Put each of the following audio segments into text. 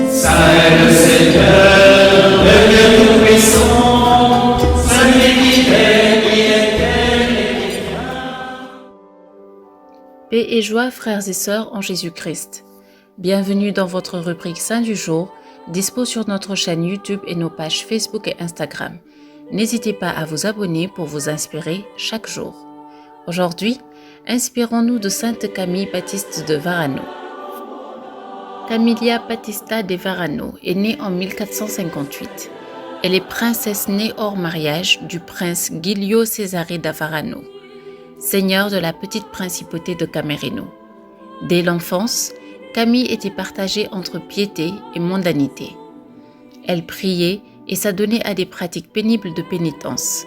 Saint le Seigneur, le Dieu Tout-Puissant, celui qui est, qui était et qui vient. Paix et joie, frères et sœurs en Jésus-Christ. Bienvenue dans votre rubrique Saint du jour, dispo sur notre chaîne YouTube et nos pages Facebook et Instagram. N'hésitez pas à vous abonner pour vous inspirer chaque jour. Aujourd'hui, inspirons-nous de Sainte Camille Baptiste de Varano. Camilla Battista de Varano est née en 1458. Elle est princesse née hors mariage du prince Giulio Cesare da Varano, seigneur de la petite principauté de Camerino. Dès l'enfance, Camille était partagée entre piété et mondanité. Elle priait et s'adonnait à des pratiques pénibles de pénitence,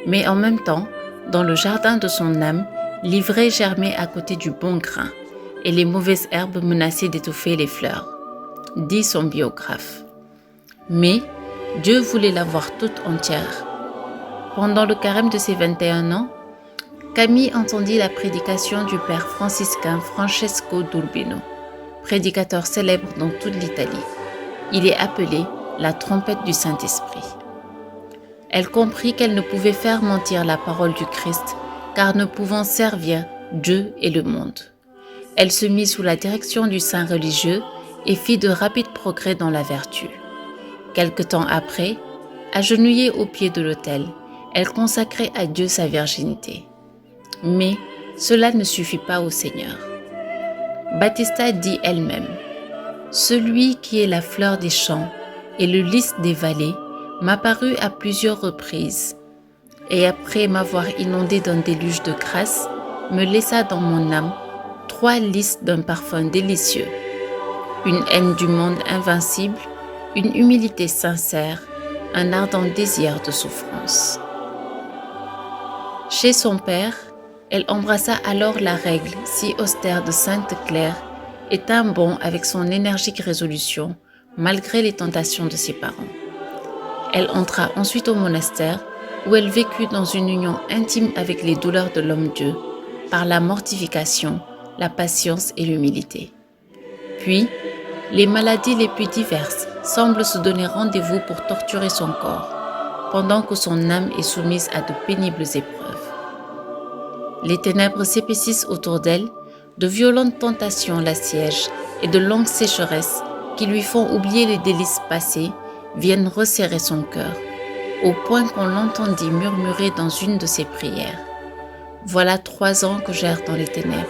mais en même temps, dans le jardin de son âme, l'ivraie germait à côté du bon grain, et les mauvaises herbes menaçaient d'étouffer les fleurs, dit son biographe. Mais Dieu voulait la voir toute entière. Pendant le carême de ses 21 ans, Camille entendit la prédication du père franciscain Francesco d'Urbino, prédicateur célèbre dans toute l'Italie. Il est appelé la trompette du Saint-Esprit. Elle comprit qu'elle ne pouvait faire mentir la parole du Christ, car ne pouvant servir Dieu et le monde. Elle se mit sous la direction du saint religieux et fit de rapides progrès dans la vertu. Quelque temps après, agenouillée au pied de l'autel, elle consacrait à Dieu sa virginité. Mais cela ne suffit pas au Seigneur. Battista dit elle-même : « Celui qui est la fleur des champs et le lys des vallées m'apparut à plusieurs reprises, et après m'avoir inondé d'un déluge de grâce, me laissa dans mon âme 3 lys d'un parfum délicieux, une haine du monde invincible, une humilité sincère, un ardent désir de souffrance. » Chez son père, elle embrassa alors la règle si austère de Sainte Claire et tint bon avec son énergique résolution malgré les tentations de ses parents. Elle entra ensuite au monastère où elle vécut dans une union intime avec les douleurs de l'homme-dieu par la mortification, la patience et l'humilité. Puis, les maladies les plus diverses semblent se donner rendez-vous pour torturer son corps, pendant que son âme est soumise à de pénibles épreuves. Les ténèbres s'épaississent autour d'elle, de violentes tentations l'assiègent et de longues sécheresses qui lui font oublier les délices passées viennent resserrer son cœur, au point qu'on l'entendit murmurer dans une de ses prières : « Voilà 3 ans que j'erre dans les ténèbres.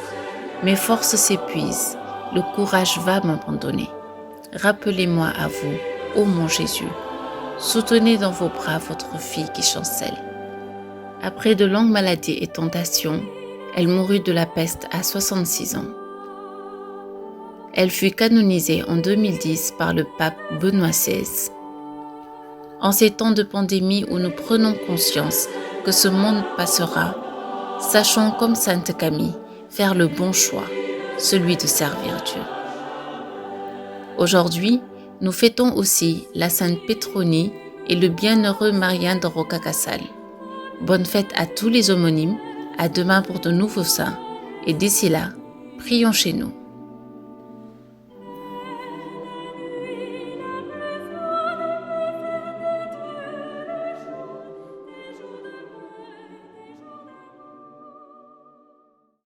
Mes forces s'épuisent, le courage va m'abandonner. Rappelez-moi à vous, ô mon Jésus. Soutenez dans vos bras votre fille qui chancelle. » Après de longues maladies et tentations, elle mourut de la peste à 66 ans. Elle fut canonisée en 2010 par le pape Benoît XVI. En ces temps de pandémie où nous prenons conscience que ce monde passera, sachons comme Sainte Camille faire le bon choix, celui de servir Dieu. Aujourd'hui, nous fêtons aussi la Sainte Pétronie et le bienheureux Marien de Rocacassal. Bonne fête à tous les homonymes, à demain pour de nouveaux saints, et d'ici là, prions chez nous.